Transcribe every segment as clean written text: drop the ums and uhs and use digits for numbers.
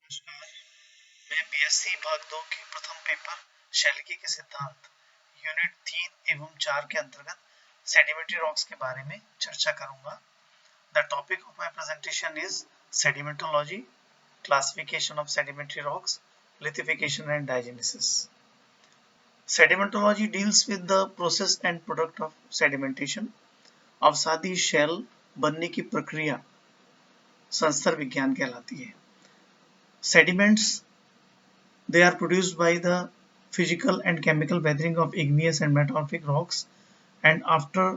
नमस्कार, मैं बीएससी भाग 2 के प्रथम पेपर शैलिकी के सिद्धांत यूनिट 3 एवं 4 के अंतर्गत सेडिमेंट्री रॉक्स के बारे में चर्चा करूंगा। The topic of my presentation is sedimentology, classification of sedimentary rocks, lithification and diagenesis. Sedimentology deals with the process and product of sedimentation। अवसादी शेल बनने की प्रक्रिया संस्तर विज्ञान कहलाती है। Sediments, they are produced by the physical and chemical weathering of igneous and metamorphic rocks, and after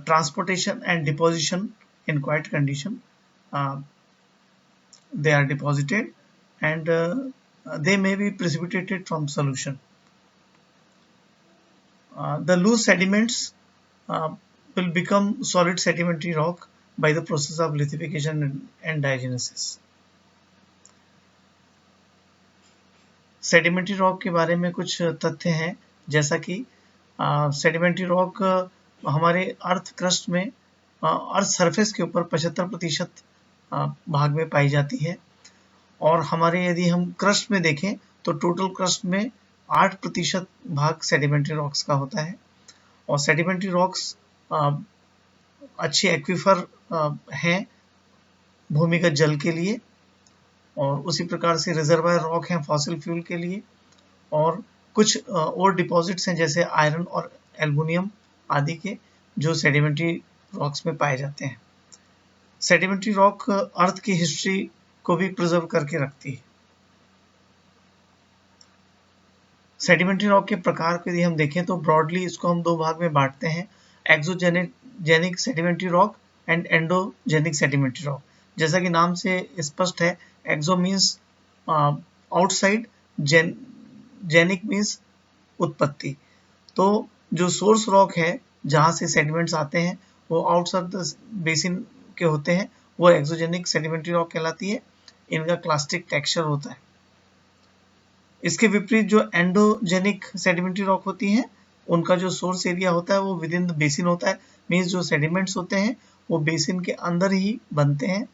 transportation and deposition in quiet condition, they are deposited and they may be precipitated from solution. The loose sediments will become solid sedimentary rock by the process of lithification and diagenesis. Sedimentary rock के बारे में कुछ तथ्य हैं, जैसा कि sedimentary rock हमारे earth crust में अर्थ सरफेस के ऊपर 75% भाग में पाई जाती है, और हमारे यदि हम क्रस्ट में देखें तो टोटल क्रस्ट में 8% भाग सेडिमेंट्री रॉक्स का होता है। और सेडिमेंट्री रॉक्स अच्छे एक्वीफर हैं भूमिगत जल के लिए, और उसी प्रकार से रिजर्वायर रॉक हैं फॉसिल फ्यूल के लिए, और कुछ और डिपॉजिट्स हैं जैसे आयरन और एल्युमिनियम आदि के, जो सेडिमेंट्री रॉक्स में पाए जाते हैं। सेडिमेंट्री रॉक अर्थ की हिस्ट्री को भी प्रिजर्व करके रखती है। सेडिमेंट्री रॉक के प्रकार को यदि हम देखें तो ब्रॉडली इसको हम दो भाग में बांटते हैं, exogenic sedimentary rock and endogenic sedimentary rock. जैसा कि नाम से स्पष्ट है, एक्सो मीन्स आउटसाइड, जेनिक मीन्स उत्पत्ति। तो जो सोर्स रॉक है जहां से सेडिमेंट्स आते हैं वो आउटसाइड द बेसिन के होते हैं, वो एक्सोजेनिक सेडिमेंट्री रॉक कहलाती है। इनका क्लास्टिक टेक्सचर होता है। इसके विपरीत जो एंडोजेनिक सेडिमेंट्री रॉक होती हैं, उनका जो सोर्स एरिया होता है वो विद इन द बेसिन होता है। मीन्स जो सेडिमेंट्स होते हैं वो बेसिन के अंदर ही बनते हैं,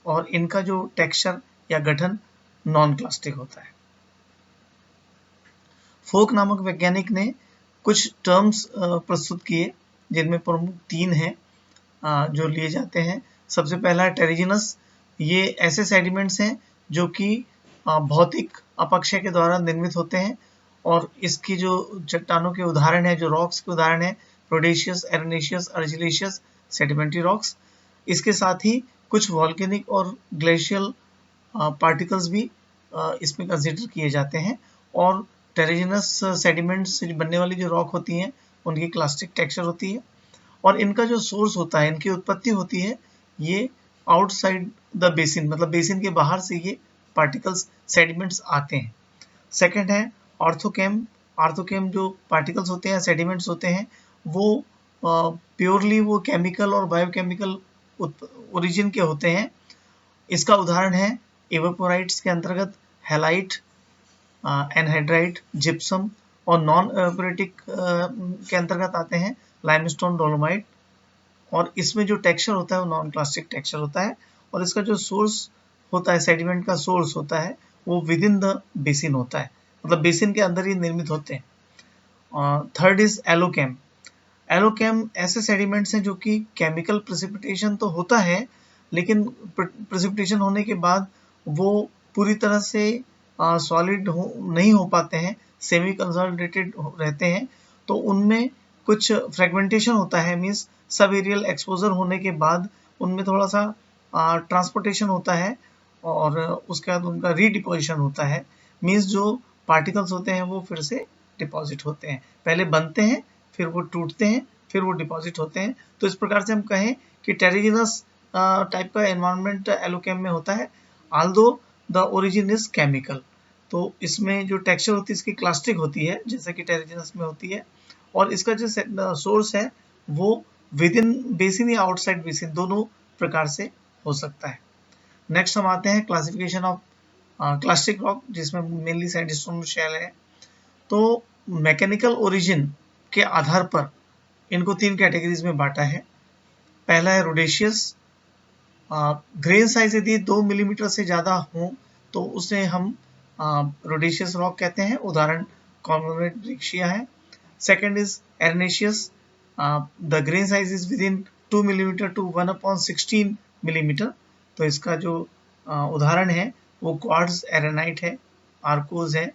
और इनका जो टेक्सचर या गठन नॉन क्लास्टिक होता है। फोक नामक वैज्ञानिक ने कुछ टर्म्स प्रस्तुत किए, जिनमें प्रमुख 3 हैं जो लिए जाते हैं। सबसे पहला है टेरिजिनस। ये ऐसे सेडिमेंट्स हैं जो कि भौतिक अपक्षय के द्वारा निर्मित होते हैं, और इसकी जो चट्टानों के उदाहरण है, जो रॉक्स के उदाहरण है, प्रोडेशियस, एरेनेशियस, अर्जिलेशियस सेडिमेंट्री रॉक्स। इसके साथ ही कुछ वॉल्केनिक और ग्लेशियल पार्टिकल्स भी इसमें कंसिडर किए जाते हैं। और टेरिजिनस सेडिमेंट्स से बनने वाली जो रॉक होती हैं उनकी क्लास्टिक टेक्सचर होती है, और इनका जो सोर्स होता है, इनकी उत्पत्ति होती है, ये आउटसाइड द बेसिन, मतलब बेसिन के बाहर से ये पार्टिकल्स सेडिमेंट्स आते हैं। सेकंड है ऑर्थोकेम। ऑर्थोकेम जो पार्टिकल्स होते हैं, सेडिमेंट्स होते हैं, वो प्योरली वो केमिकल और बायोकेमिकल ओरिजिन के होते हैं। इसका उदाहरण है एवोपोराइट्स के अंतर्गत हैलाइट, एनहाइड्राइट, जिप्सम, और नॉन एवोपोरेटिक के अंतर्गत आते हैं लाइमस्टोन, डोलोमाइट। और इसमें जो टेक्सचर होता है वो नॉन क्लास्टिक टेक्सचर होता है, और इसका जो सोर्स होता है, सेडिमेंट का सोर्स होता है, वो विद इन द बेसिन होता है, मतलब बेसिन के अंदर ही निर्मित होते हैं। Third is एलोकेम। एलोकेम ऐसे सेडिमेंट्स हैं जो कि केमिकल प्रेसिपिटेशन तो होता है, लेकिन प्रेसिपिटेशन होने के बाद वो पूरी तरह से सॉलिड नहीं हो पाते हैं, सेमी कंसोलिडेटेड रहते हैं। तो उनमें कुछ फ्रेगमेंटेशन होता है, मीन्स सब एरियल एक्सपोजर होने के बाद उनमें थोड़ा सा ट्रांसपोर्टेशन होता है, और उसके बाद उनका रीडिपोजिशन होता है। मीन्स जो पार्टिकल्स होते हैं वो फिर से डिपॉजिट होते हैं, पहले बनते हैं, फिर वो टूटते हैं, फिर वो डिपॉजिट होते हैं। तो इस प्रकार से हम कहें कि टेरिजिनस टाइप का एनवायरनमेंट एलोकेम में होता है, although the origin is chemical. तो इसमें जो टेक्सचर होती है इसकी क्लास्टिक होती है, जैसा कि टेरिजिनस में होती है, और इसका जो सोर्स है वो विद इन बेसिन या आउटसाइड बेसिन, दोनों प्रकार से हो सकता है। नेक्स्ट हम आते हैं क्लासिफिकेशन ऑफ क्लास्टिक रॉक, जिसमें मेनली सैंडस्टोन शेल है। तो मैकेनिकल ओरिजिन के आधार पर इनको 3 कैटेगरीज में बांटा है। पहला है रोडेशियस, ग्रेन साइज यदि 2 मिलीमीटर से ज़्यादा हो तो उसे हम रोडेशियस रॉक कहते हैं, उदाहरण कॉन्ग्लोमरेट ब्रेक्शिया है। Second is arenaceous, the grain size is within 2 millimetre to 1/16 millimetre, तो इसका जो उदाहरण है वो क्वार्ट्ज एरेनाइट है, आर्कोज है।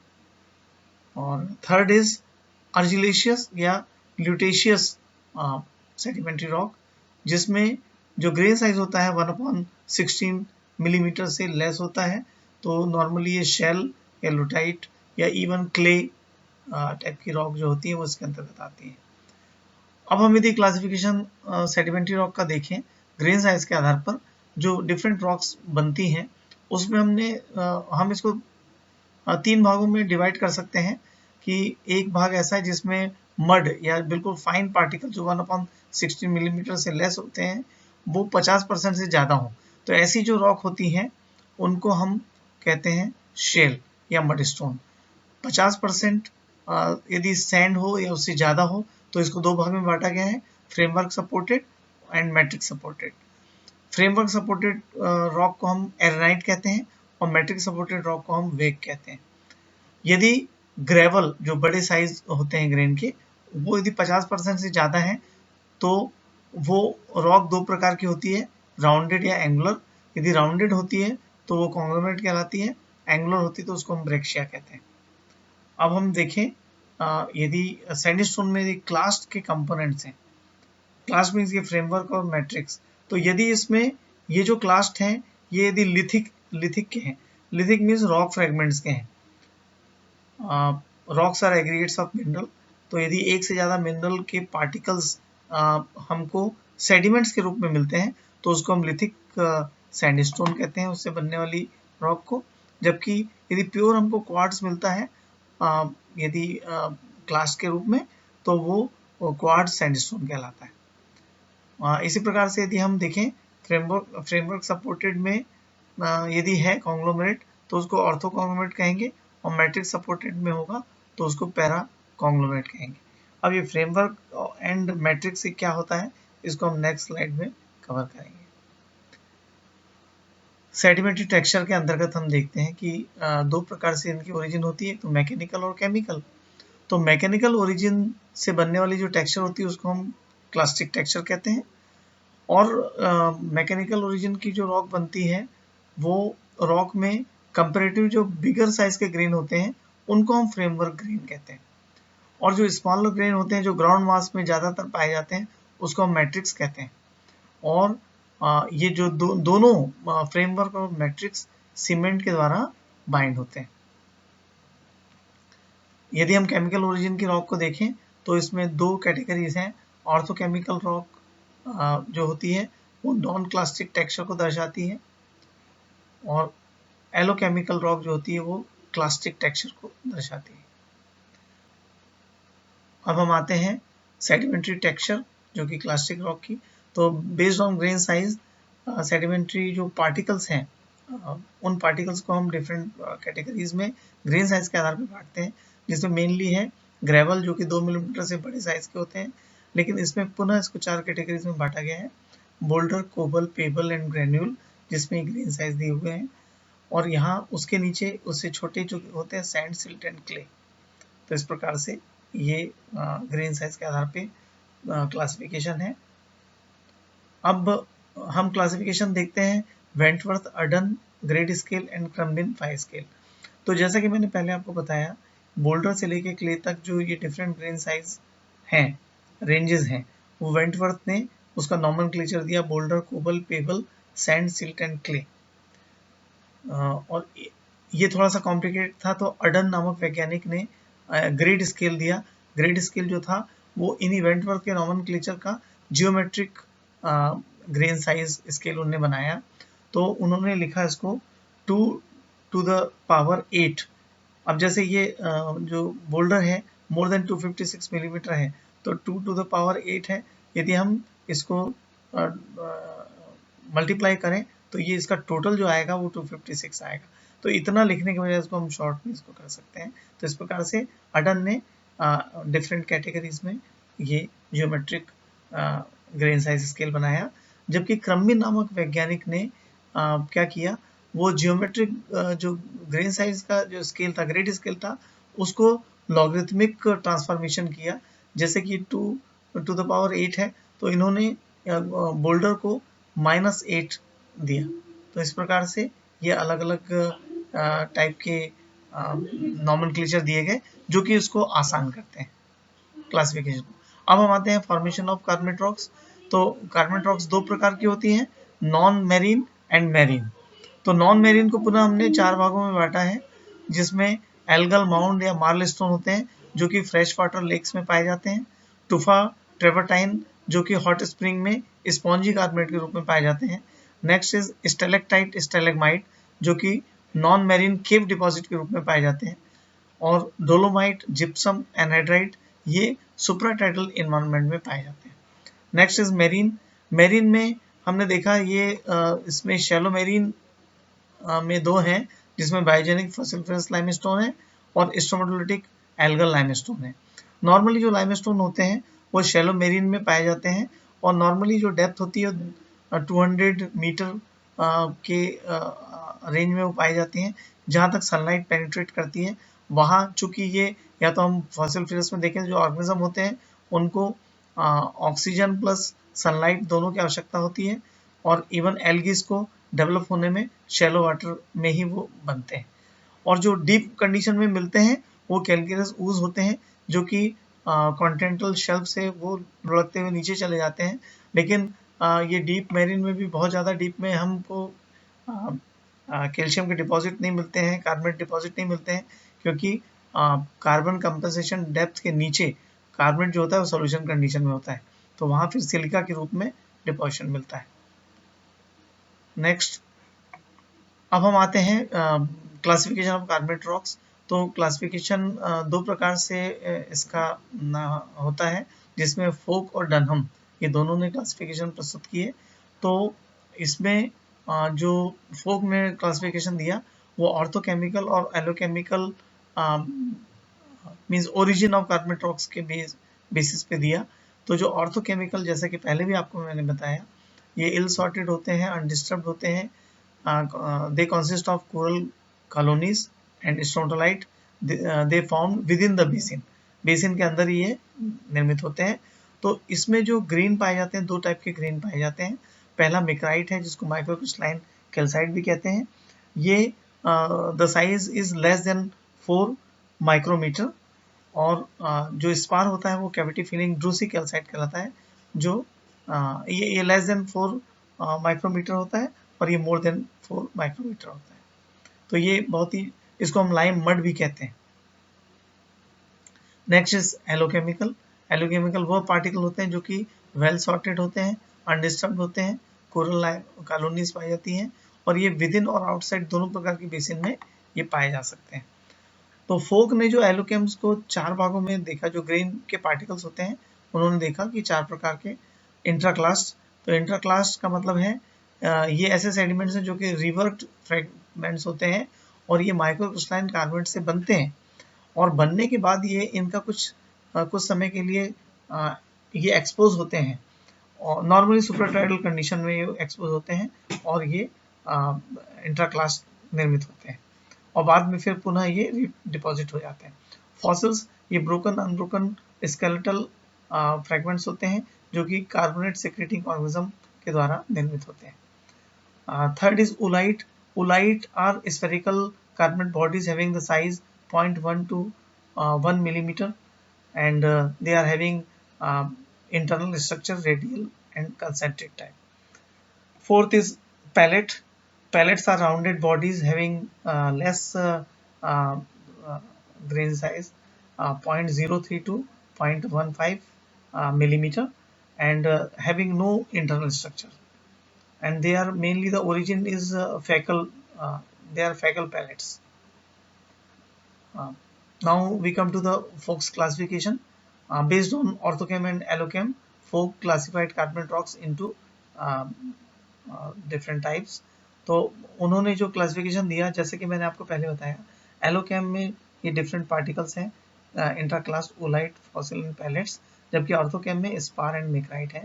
और थर्ड इज अर्जिलेशियस या ल्यूटेशियस सेडिमेंट्री रॉक, जिसमें जो ग्रेन साइज होता है 1/16 मिलीमीटर से लेस होता है। तो नॉर्मली ये शेल या लुटाइट या इवन क्ले टाइप की रॉक जो होती है वो इसके अंतर्गत आती है। अब हम यदि क्लासिफिकेशन सेडिमेंट्री रॉक का देखें ग्रेन साइज के आधार पर जो डिफरेंट रॉक्स बनती हैं, उसमें हम इसको 3 भागों में डिवाइड कर सकते हैं कि एक भाग ऐसा है जिसमें मड या बिल्कुल फाइन पार्टिकल जो 1/16 मिलीमीटर से लेस होते हैं वो 50% से ज़्यादा हो, तो ऐसी जो रॉक होती हैं उनको हम कहते हैं शेल या मड स्टोन। 50% यदि सैंड हो या उससे ज़्यादा हो तो इसको 2 भाग में बांटा गया है, framework supported and matrix supported. Framework supported rock को हम एरेनाइट कहते हैं और मैट्रिक्स सपोर्टेड रॉक को हम वेक कहते हैं। यदि ग्रेवल जो बड़े साइज होते हैं ग्रेन के वो यदि 50% से ज़्यादा है तो वो रॉक 2 प्रकार की होती है, राउंडेड या एंगुलर। यदि राउंडेड होती है तो वो कॉन्ग्लोमरेट कहलाती है, एंगुलर होती है तो उसको हम ब्रेक्शिया कहते हैं। अब हम देखें यदि सैंडस्टोन में यदि क्लास्ट के कंपोनेंट्स हैं, क्लास्ट मीन्स ये फ्रेमवर्क और मैट्रिक्स, तो यदि इसमें ये जो क्लास्ट हैं ये यदि लिथिक के हैं, लिथिक मीन्स रॉक फ्रेगमेंट्स के हैं, rocks are aggregates of mineral, तो यदि एक से ज़्यादा मिनरल के पार्टिकल्स हमको सेडिमेंट्स के रूप में मिलते हैं तो उसको हम लिथिक सैंडस्टोन कहते हैं, उससे बनने वाली रॉक को। जबकि यदि प्योर हमको क्वार्ट्ज मिलता है यदि क्लास के रूप में तो वो क्वार्ट्ज सैंडस्टोन कहलाता है। इसी प्रकार से यदि हम देखें फ्रेमवर्क सपोर्टेड में यदि है कॉन्ग्लोमरेट तो उसको ऑर्थो कॉन्ग्लोमरेट कहेंगे, और मैट्रिक्स सपोर्टेड में होगा तो उसको पैरा कॉन्ग्लोमरेट कहेंगे। अब ये फ्रेमवर्क एंड मैट्रिक्स से क्या होता है इसको हम नेक्स्ट स्लाइड में कवर करेंगे। सेडिमेंट्री टेक्सचर के अंतर्गत हम देखते हैं कि 2 प्रकार से इनकी ओरिजिन होती है, तो मैकेनिकल और केमिकल। तो मैकेनिकल ओरिजिन से बनने वाली जो टेक्सचर होती है उसको हम क्लास्टिक टेक्सचर कहते हैं, और मैकेनिकल ओरिजिन की जो रॉक बनती है वो रॉक में कंपैरेटिव जो बिगर साइज के ग्रेन होते हैं उनको हम फ्रेमवर्क ग्रेन कहते हैं, और जो स्मॉलर ग्रेन होते हैं जो ग्राउंड मास में ज़्यादातर पाए जाते हैं उसको हम मैट्रिक्स कहते हैं। और ये जो दोनों फ्रेमवर्क और मैट्रिक्स सीमेंट के द्वारा बाइंड होते हैं। यदि हम केमिकल ओरिजिन की रॉक को देखें तो इसमें 2 कैटेगरीज हैं। ऑर्थोकेमिकल रॉक जो होती है वो नॉन क्लास्टिक टेक्सचर को दर्शाती है, और एलोकेमिकल रॉक जो होती है वो क्लास्टिक टेक्सचर को दर्शाती है। अब हम आते हैं सेडिमेंट्री टेक्सचर जो कि क्लास्टिक रॉक की। तो based on grain size sedimentary जो पार्टिकल्स हैं उन पार्टिकल्स को हम डिफरेंट कैटेगरीज में ग्रेन साइज के आधार पर बांटते हैं, जिसमें मेनली है ग्रेवल जो कि 2 मिलीमीटर से बड़े साइज के होते हैं, लेकिन इसमें पुनः इसको 4 कैटेगरीज में बांटा गया है, boulder, cobble, pebble and granule, जिसमें ग्रेन साइज दिए हुए हैं। और यहाँ उसके नीचे उससे छोटे जो होते हैं सैंड, सिल्ट एंड क्ले। तो इस प्रकार से ये ग्रेन साइज के आधार पे क्लासिफिकेशन है। अब हम क्लासिफिकेशन देखते हैं Wentworth, Udden, grade scale and Krumbein 5 scale. तो जैसा कि मैंने पहले आपको बताया बोल्डर से लेके क्ले तक जो ये डिफरेंट ग्रेन साइज हैं, रेंजेस हैं, वो वेंटवर्थ ने उसका नॉमेनक्लेचर दिया boulder, cobble, pebble, sand, silt and clay. और ये थोड़ा सा कॉम्प्लिकेटेड था तो अर्डन नामक वैज्ञानिक ने ग्रेड स्केल दिया। ग्रेड स्केल जो था वो इन वेंटवर्थ के नॉमेनक्लेचर का जियोमेट्रिक ग्रेन साइज स्केल उन्होंने बनाया। तो उन्होंने लिखा इसको 2 to the power 8। अब जैसे ये जो बोल्डर है मोर देन 256 मिलीमीटर है तो 2 to the power 8 है। यदि हम इसको मल्टीप्लाई करें तो ये इसका टोटल जो आएगा वो 256 आएगा। तो इतना लिखने की वजह से हम शॉर्ट में इसको कर सकते हैं। तो इस प्रकार से अर्डन ने डिफरेंट कैटेगरीज में ये जियोमेट्रिक ग्रेन साइज स्केल बनाया, जबकि क्रम्बी नामक वैज्ञानिक ने क्या किया, वो जियोमेट्रिक जो ग्रेन साइज का जो स्केल था, ग्रेड स्केल था, उसको लॉगरिथमिक ट्रांसफॉर्मेशन किया। जैसे कि 2⁸ है, तो इन्होंने बोल्डर को -8 दिया। तो इस प्रकार से ये अलग अलग टाइप के नॉमेनक्लेचर दिए गए जो कि उसको आसान करते हैं क्लासिफिकेशन। अब हम आते हैं फॉर्मेशन ऑफ कार्बोनेट रॉक्स। तो कार्बोनेट रॉक्स दो प्रकार की होती हैं, नॉन मैरीन एंड मैरीन। तो नॉन मैरीन को पुनः हमने 4 भागों में बांटा है, जिसमें एल्गल माउंड या मार्ल स्टोन होते हैं जो कि फ्रेश वाटर लेक्स में पाए जाते हैं, टुफा ट्रेवर्टाइन जो कि हॉट स्प्रिंग में स्पॉन्जी कार्बोनेट के रूप में पाए जाते हैं। नेक्स्ट इज स्टेलेक्टाइट स्टेलेग्माइट जो कि नॉन मैरीन केव डिपॉजिट के रूप में पाए जाते हैं, और डोलोमाइट, जिप्सम, एनहाइड्राइट ये सुप्राटाइडल एनवायरनमेंट में पाए जाते हैं। Next is marine. मेरीन में हमने देखा ये इसमें शैलो मेरीन में दो हैं, जिसमें बायोजेनिक फॉसिलिफरस लाइमस्टोन है और स्ट्रोमेटोलिटिक एल्गल लाइमस्टोन है। नॉर्मली जो लाइमस्टोन होते हैं वो शैलो मेरीन में पाए जाते हैं, और नॉर्मली जो डेप्थ होती है 200 मीटर के रेंज में वो पाई जाती हैं, जहाँ तक सनलाइट पेनिट्रेट करती है। वहाँ चूंकि ये या तो हम फॉसिल फ्यूल्स में देखें, जो ऑर्गेनिज्म होते हैं उनको ऑक्सीजन प्लस सनलाइट दोनों की आवश्यकता होती है, और इवन एल्गीज को डेवलप होने में शैलो वाटर में ही वो बनते हैं। और जो डीप कंडीशन में मिलते हैं वो कैल्केरियस ऊज होते हैं, जो कि कॉन्टिनेंटल शेल्फ से वो लुढ़कते हुए नीचे चले जाते हैं। लेकिन ये डीप मैरीन में भी बहुत ज़्यादा डीप में हमको कैल्शियम के डिपॉजिट नहीं मिलते हैं, कार्बोनेट डिपॉजिट नहीं मिलते हैं, क्योंकि कार्बन कंपनसेशन डेप्थ के नीचे कार्बोनेट जो होता है वो सॉल्यूशन कंडीशन में होता है, तो वहाँ फिर सिलिका के रूप में डिपॉजिशन मिलता है। नेक्स्ट, अब हम आते हैं क्लासिफिकेशन ऑफ कार्बोनेट रॉक्स। तो क्लासिफिकेशन दो प्रकार से इसका होता है, जिसमें फोक और डनहम ये दोनों ने क्लासिफिकेशन प्रस्तुत किए। तो इसमें जो फोक ने क्लासिफिकेशन दिया वो ऑर्थोकेमिकल और allochemical means origin of carbonate rocks के बेसिस पे दिया। तो जो ऑर्थोकेमिकल, जैसे कि पहले भी आपको मैंने बताया, ये इल सॉर्टेड होते हैं, अनडिस्टर्ब्ड होते हैं, they consist of coral colonies and stromatolite they formed within the basin। Basin के अंदर ही ये निर्मित होते हैं। तो इसमें जो ग्रीन पाए जाते हैं, दो टाइप के ग्रीन पाए जाते हैं। पहला मिक्राइट है, जिसको माइक्रोक्रिस्टलाइन कैल्साइट भी कहते हैं। ये the size is less than 4 micrometre, और जो स्पार होता है वो कैविटी फिलिंग ड्रूसी कैल्साइट कहलाता है, जो ये लेस देन 4 माइक्रोमीटर होता है, और ये मोर देन 4 माइक्रोमीटर होता है। तो ये बहुत ही, इसको हम लाइम मड भी कहते हैं। Next is एलोकेमिकल। एलोकेमिकल वो पार्टिकल होते हैं जो कि वेल सॉर्टेड होते हैं, अनडिस्टर्ब्ड होते हैं, कोरल कॉलोनीज पाई जाती हैं, और ये विद इन और आउटसाइड दोनों प्रकार की बेसिन में ये पाए जा सकते हैं। तो फोक ने जो एलोकेम्स को 4 भागों में देखा, जो ग्रेन के पार्टिकल्स होते हैं उन्होंने देखा कि 4 प्रकार के इंट्राक्लास्ट। तो इंट्राक्लास्ट का मतलब है ये ऐसे सेडिमेंट्स हैं जो कि रिवर्ट फ्रेगमेंट्स होते हैं, और ये माइक्रोक्रिस्टलाइन कार्बोनेट से बनते हैं, और बनने के बाद ये इनका कुछ समय के लिए ये एक्सपोज होते हैं, और नॉर्मली सुपराटाइडल कंडीशन में ये एक्सपोज होते हैं, और ये इंट्राक्लास्ट निर्मित होते हैं, और बाद में फिर पुनः ये डिपॉजिट हो जाते हैं। फॉसिल्स ये ब्रोकन अनब्रोकन स्केलेटल फ्रेगमेंट्स होते हैं, जो कि कार्बोनेट सेक्रेटिंग ऑर्गेनिज्म के द्वारा निर्मित होते हैं। Third is oolite. Oolite are spherical carbonate bodies having the size 0.1 to 1 millimeter, and they are having internal structure radial and concentric type. Fourth is pellet. Pellets are rounded bodies having less grain size, 0.03 to 0.15 millimeter, and having no internal structure, and they are mainly, the origin is fecal, they are fecal pellets. Now we come to the Fox classification. Based on orthochem and allochem, Fox classified carbonate rocks into different types. तो उन्होंने जो classification दिया, जैसे कि मैंने आपको पहले बताया, एलोकेम में ये डिफरेंट पार्टिकल्स हैं, इंट्राक्लास्ट, ओलाइट, फॉसिल एंड पैलेट्स, जबकि ऑर्थोकेम में स्पार एंड मिक्राइट है।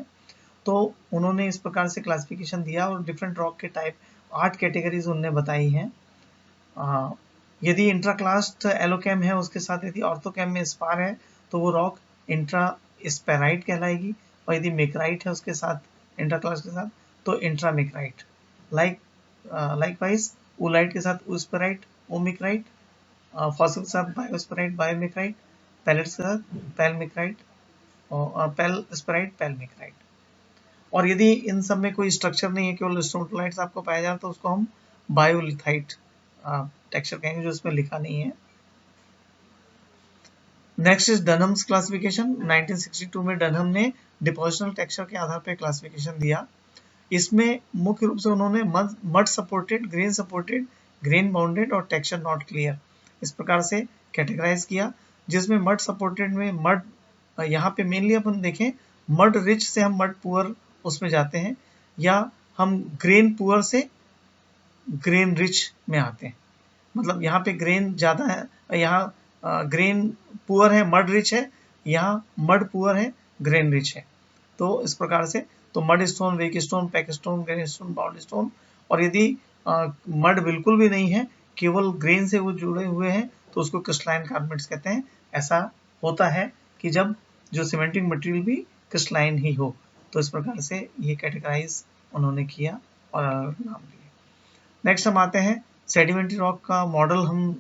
तो उन्होंने इस प्रकार से क्लासिफिकेशन दिया और डिफरेंट रॉक के टाइप 8 कैटेगरीज उन्होंने बताई हैं। यदि इंट्राक्लास्ट एलोकेम है, उसके साथ यदि ऑर्थोकेम में स्पार है तो वो रॉक इंट्रा स्पेराइट कहलाएगी, और यदि मेक्राइट है उसके साथ इंट्राक्लास्ट के साथ तो इंट्रामेक्राइट। लाइकवाइज ओलाइट के साथ ओस्पेराइट ओमेक्राइट, फॉसिल के साथ बायोस्पेराइट बायोमेक्राइट, पैलेट्स के साथ पैलमेक्राइट और पेलस्पेराइट पैलमेक्राइट। और यदि इन सब में कोई स्ट्रक्चर नहीं है, केवल स्टोनलाइट्स आपको पाया जाए तो उसको हम बायोलिथाइट टेक्सचर कहेंगे, जो इसमें लिखा नहीं है। Next is डनहम्स classification. 1962 में डनहम ने डिपोजिशनल टेक्सचर के आधार पर क्लासिफिकेशन दिया। इसमें मुख्य रूप से उन्होंने mud supported, grain supported, grain bounded और टेक्सचर नॉट क्लियर इस प्रकार से कैटेगराइज किया। जिसमें मड सपोर्टेड में मड, यहाँ पे मेनली अपन देखें मड रिच से हम मड पुअर उसमें जाते हैं, या हम ग्रेन पुअर से ग्रेन रिच में आते हैं। मतलब यहाँ पे ग्रेन ज़्यादा है, यहाँ ग्रेन पुअर है मड रिच है, यहाँ मड पुअर है ग्रेन रिच है। तो इस प्रकार से तो mudstone, wackestone, packstone, grainstone, boundstone, और यदि मड बिल्कुल भी नहीं है, केवल ग्रेन से वो जुड़े हुए हैं, तो उसको क्रिस्टलाइन कार्बोनेट्स कहते हैं। ऐसा होता है कि जब जो सीमेंटिंग मटेरियल भी क्रिस्टलाइन ही हो। तो इस प्रकार से ये कैटेगराइज उन्होंने किया और नाम दिए। नेक्स्ट हम आते हैं सेडिमेंट्री रॉक का मॉडल हम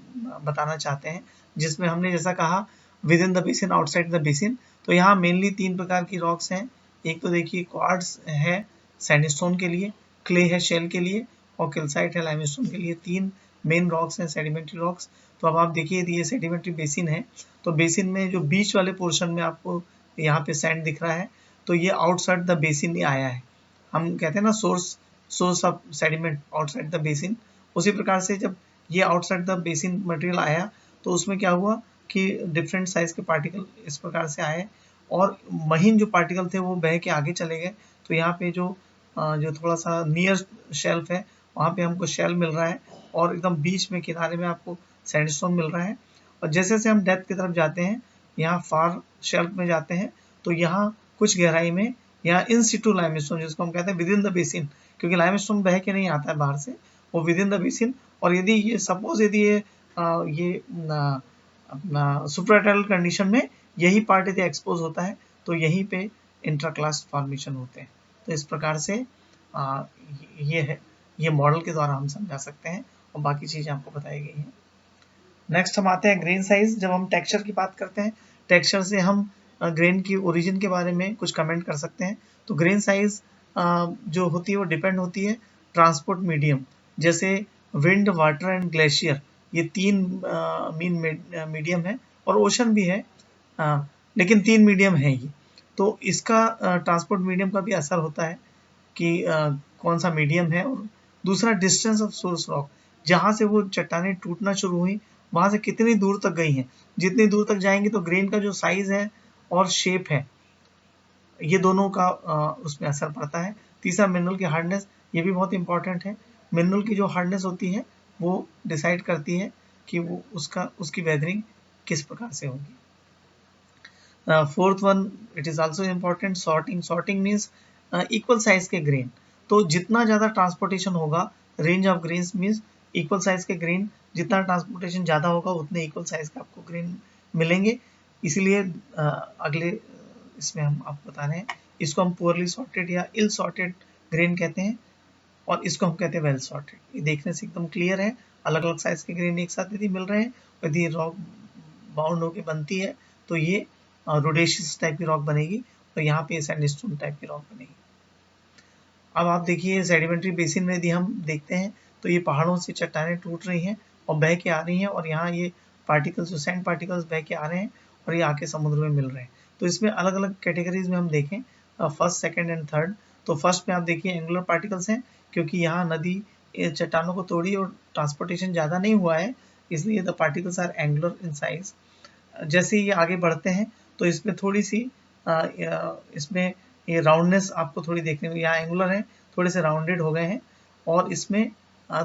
बताना चाहते हैं, जिसमें हमने जैसा कहा with in the basin, outside the basin. तो यहाँ मेनली 3 प्रकार की रॉक्स हैं। एक तो देखिए क्वार्ट्ज है सैंडस्टोन के लिए, क्ले है शेल के लिए, और कैल्साइट है लाइमस्टोन के लिए। 3 मेन रॉक्स हैं सेडिमेंट्री रॉक्स। तो अब आप देखिए यदि ये सेडिमेंट्री बेसिन है, तो बेसिन में जो बीच वाले पोर्शन में आपको यहाँ पे सैंड दिख रहा है, तो ये आउटसाइड द बेसिन ही आया है। हम कहते हैं ना source of sediment outside the basin. उसी प्रकार से जब ये आउटसाइड द बेसिन मटेरियल आया, तो उसमें क्या हुआ कि डिफरेंट साइज के पार्टिकल इस प्रकार से आए, और महीन जो पार्टिकल थे वो बह के आगे चले गए। तो यहाँ पे जो थोड़ा सा नियर शेल्फ है, वहाँ पे हमको शेल मिल रहा है, और एकदम बीच में किनारे में आपको सैंडस्टोन मिल रहा है। और जैसे जैसे हम डेप्थ की तरफ जाते हैं, यहाँ फार शेल्फ में जाते हैं, तो यहाँ कुछ गहराई में यहाँ इन सिटू लाइमस्टोन, जिसको हम कहते हैं विद इन द बेसिन, क्योंकि लाइमस्टोन बह के नहीं आता है बाहर से, वो विद इन द बेसिन। और यदि ये सपोज यदि ये अपना सुपराटाइडल कंडीशन में यही पार्ट यदि एक्सपोज होता है, तो यहीं पे इंट्राक्लास्ट फॉर्मेशन होते हैं। तो इस प्रकार से ये मॉडल के द्वारा हम समझा सकते हैं, और बाकी चीज़ें आपको बताई गई हैं। नेक्स्ट हम आते हैं ग्रेन साइज। जब हम टेक्सचर की बात करते हैं, टेक्सचर से हम ग्रेन की ओरिजिन के बारे में कुछ कमेंट कर सकते हैं। तो ग्रेन साइज जो होती है वो डिपेंड होती है ट्रांसपोर्ट मीडियम, जैसे विंड, वाटर एंड ग्लेशियर, ये 3 मीन मीडियम है, और ओशन भी है, लेकिन 3 मीडियम है ये। तो इसका ट्रांसपोर्ट मीडियम का भी असर होता है कि कौन सा मीडियम है। और दूसरा डिस्टेंस ऑफ सोर्स रॉक, जहाँ से वो चट्टानें टूटना शुरू हुई वहाँ से कितनी दूर तक गई हैं। जितनी दूर तक जाएंगी तो ग्रेन का जो साइज है और शेप है, ये दोनों का उसमें असर पड़ता है। तीसरा मिनरल की हार्डनेस, ये भी बहुत इंपॉर्टेंट है। मिनरल की जो हार्डनेस होती है वो डिसाइड करती है कि वो उसकी वेदरिंग किस प्रकार से होगी। Fourth one, it is also important, sorting means equal size के ग्रेन। तो जितना ज़्यादा ट्रांसपोर्टेशन होगा, range of grains means equal size के ग्रेन, जितना ट्रांसपोर्टेशन ज़्यादा होगा उतने इक्वल साइज के आपको ग्रेन मिलेंगे। इसीलिए अगले इसमें हम आपको बता रहे हैं, इसको हम पुअरली सॉर्टेड या इल सॉर्टेड ग्रेन कहते हैं, और इसको हम कहते हैं वेल सॉर्टेड। ये देखने से एकदम क्लियर है, अलग अलग साइज के ग्रेन एक साथ यदि मिल रहे हैं, यदि रॉक बाउंड होकर बनती है, तो ये रोडेशियस टाइप की रॉक बनेगी, और यहाँ पे सैंडस्टोन टाइप की रॉक बनेगी। अब आप देखिए सेडिमेंट्री बेसिन में यदि हम देखते हैं, तो ये पहाड़ों से चट्टानें टूट रही हैं और बह के आ रही हैं, और यहाँ ये पार्टिकल्स, जो सैंड पार्टिकल्स बह के आ रहे हैं और ये आके समुद्र में मिल रहे हैं। तो इसमें अलग अलग कैटेगरीज में हम देखें, फर्स्ट, सेकेंड एंड थर्ड। तो फर्स्ट में आप देखिए एंगुलर पार्टिकल्स हैं, क्योंकि यहाँ नदी चट्टानों को तोड़ी और ट्रांसपोर्टेशन ज़्यादा नहीं हुआ है, इसलिए the particles are angular in size. जैसे ये आगे बढ़ते हैं तो इसमें थोड़ी सी इसमें ये राउंडनेस आपको थोड़ी देखने को, यहाँ एंगुलर है, थोड़े से राउंडेड हो गए हैं, और इसमें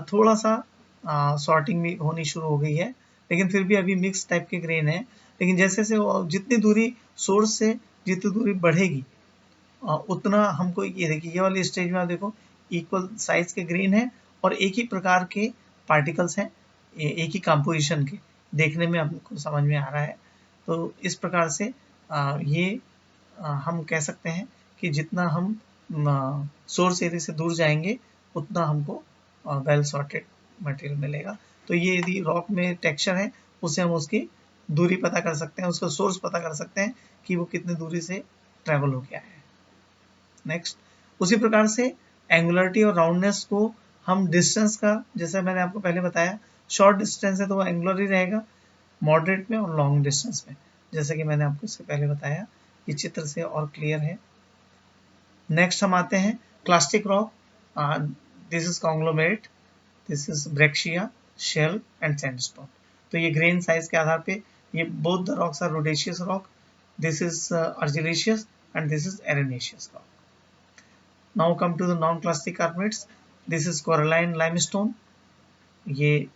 थोड़ा सा सॉर्टिंग भी होनी शुरू हो गई है, लेकिन फिर भी अभी मिक्स टाइप के ग्रेन है। लेकिन जैसे जैसे जितनी दूरी सोर्स से जितनी दूरी बढ़ेगी, उतना हमको, ये देखिए ये वाली स्टेज में आप देखो इक्वल साइज के ग्रेन है और एक ही प्रकार के पार्टिकल्स हैं, एक ही कंपोजिशन के, देखने में आपको समझ में आ रहा है। तो इस प्रकार से ये हम कह सकते हैं कि जितना हम सोर्स एरिया से दूर जाएंगे उतना हमको वेल सॉर्टेड मटेरियल मिलेगा। तो ये यदि रॉक में टेक्सचर है उससे हम उसकी दूरी पता कर सकते हैं, उसका सोर्स पता कर सकते हैं कि वो कितनी दूरी से ट्रेवल हो गया है। नेक्स्ट, उसी प्रकार से एंगुलरिटी और राउंडनेस को हम डिस्टेंस का, जैसे मैंने आपको पहले बताया, शॉर्ट डिस्टेंस है तो वो एंगुलर ही रहेगा, मॉडरेट में और लॉन्ग डिस्टेंस में, जैसे कि मैंने आपको इससे पहले बताया। ये चित्र से और क्लियर है। नेक्स्ट हम आते हैं clastic rock. This is conglomerate, this is breccia, shale and sandstone. तो ये ग्रेन साइज के आधार पे ये both the rocks are rudaceous rock, this is argillaceous and this is arenaceous rock. Now come to the non clastic carbonates. This is coralline limestone, ये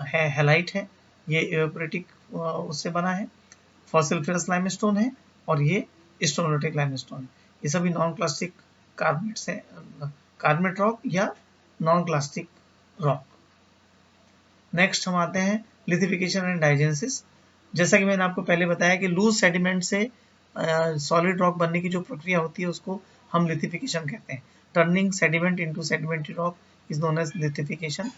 है halide है, ये इवेपोरेटिक उससे बना है। फॉसिलफेरस लाइमस्टोन है और ये स्टोनोलिथिक लाइमस्टोन है। ये सभी नॉन क्लास्टिक कार्बोनेट्स हैं, कार्बोनेट रॉक या नॉन क्लास्टिक रॉक। नेक्स्ट हम आते हैं लिथिफिकेशन एंड डाइजेनेसिस। जैसा कि मैंने आपको पहले बताया कि लूज सेडिमेंट से सॉलिड रॉक बनने की जो प्रक्रिया होती है उसको हम लिथिफिकेशन कहते हैं। Turning sediment into sedimentary rock is known as lithification.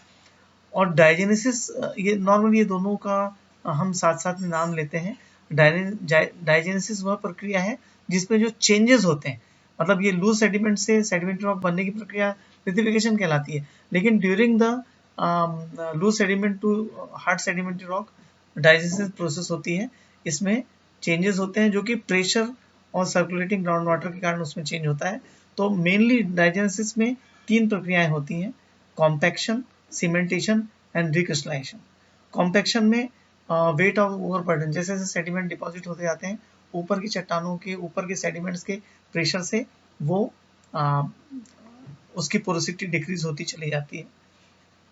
और डाइजेनेसिस, ये नॉर्मली ये दोनों का हम साथ साथ में नाम लेते हैं। डाइजेनेसिस वह प्रक्रिया है जिसमें जो चेंजेस होते हैं, मतलब ये लूज सेडिमेंट से सेडिमेंट्री रॉक बनने की प्रक्रिया लिथिफिकेशन कहलाती है, लेकिन during the loose sediment to hard sedimentary rock diagenesis process होती है। इसमें चेंजेस होते हैं जो कि प्रेशर और सर्कुलेटिंग ग्राउंड वाटर के कारण उसमें चेंज होता है। तो मेनली डाइजेनेसिस में 3 प्रक्रियाएं होती हैं: compaction, cementation and recrystallisation. Compaction में वेट ऑफ ओवरबर्डन, जैसे जैसे सेडिमेंट डिपॉजिट होते जाते हैं ऊपर की चट्टानों के ऊपर के सेडिमेंट्स के प्रेशर से, वो उसकी पोरोसिटी डिक्रीज होती चली जाती है।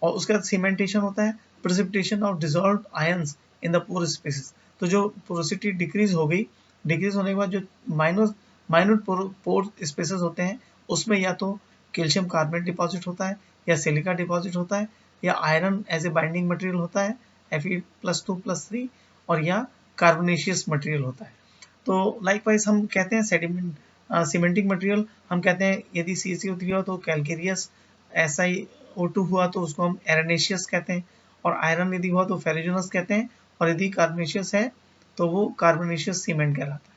और उसके बाद सीमेंटेशन होता है, precipitation of dissolved ions in the pore spaces. तो जो पोरोसिटी डिक्रीज हो गई, डिक्रीज होने के बाद जो माइन्यूट पोर स्पेसेस होते हैं उसमें या तो कैल्शियम कार्बोनेट डिपॉजिट होता है, या सिलिका डिपॉजिट होता है, या iron as a binding material होता है Fe+2+3, और या कार्बोनेशियस मटेरियल होता है। तो लाइकवाइज हम कहते हैं सेडिमेंट सीमेंटिंग मटेरियल, हम कहते हैं यदि CaCO3 हो तो कैलकेरियस, SiO2 हुआ तो उसको हम एरेनेशियस कहते हैं, और आयरन यदि हुआ तो फेरिजिनस कहते हैं, और यदि कार्बोनेशियस है तो वो कार्बोनेशियस सीमेंट कहलाता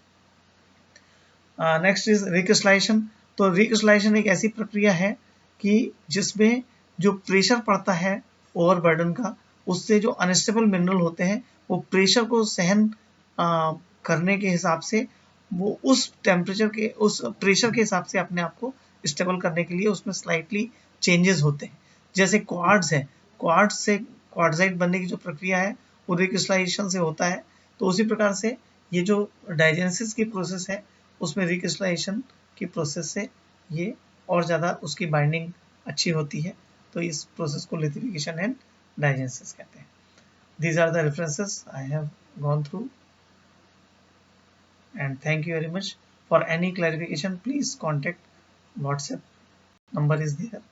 है। Next is recrystallisation. तो रिक्रिस्टलाइजेशन एक ऐसी प्रक्रिया है कि जिसमें जो प्रेशर पड़ता है ओवरबर्डन का, उससे जो अनस्टेबल मिनरल होते हैं वो प्रेशर को सहन करने के हिसाब से, वो उस टेम्परेचर के, उस प्रेशर के हिसाब से अपने आप को स्टेबल करने के लिए उसमें स्लाइटली चेंजेस होते हैं। जैसे क्वार्ट्ज है, क्वार्ट्ज से क्वार्ट्जाइट बनने की जो प्रक्रिया है वो रिक्रिस्टलाइजेशन से होता है। तो उसी प्रकार से ये जो डाइजेनेसिस की प्रोसेस है उसमें रिक्रिस्टलाइजेशन की प्रोसेस से ये और ज़्यादा उसकी बाइंडिंग अच्छी होती है। तो इस प्रोसेस को लिथिफिकेशन एंड डाइजेनेसिस कहते हैं। These are the references I have gone through, and thank you very much. For any clarification please contact WhatsApp number is there.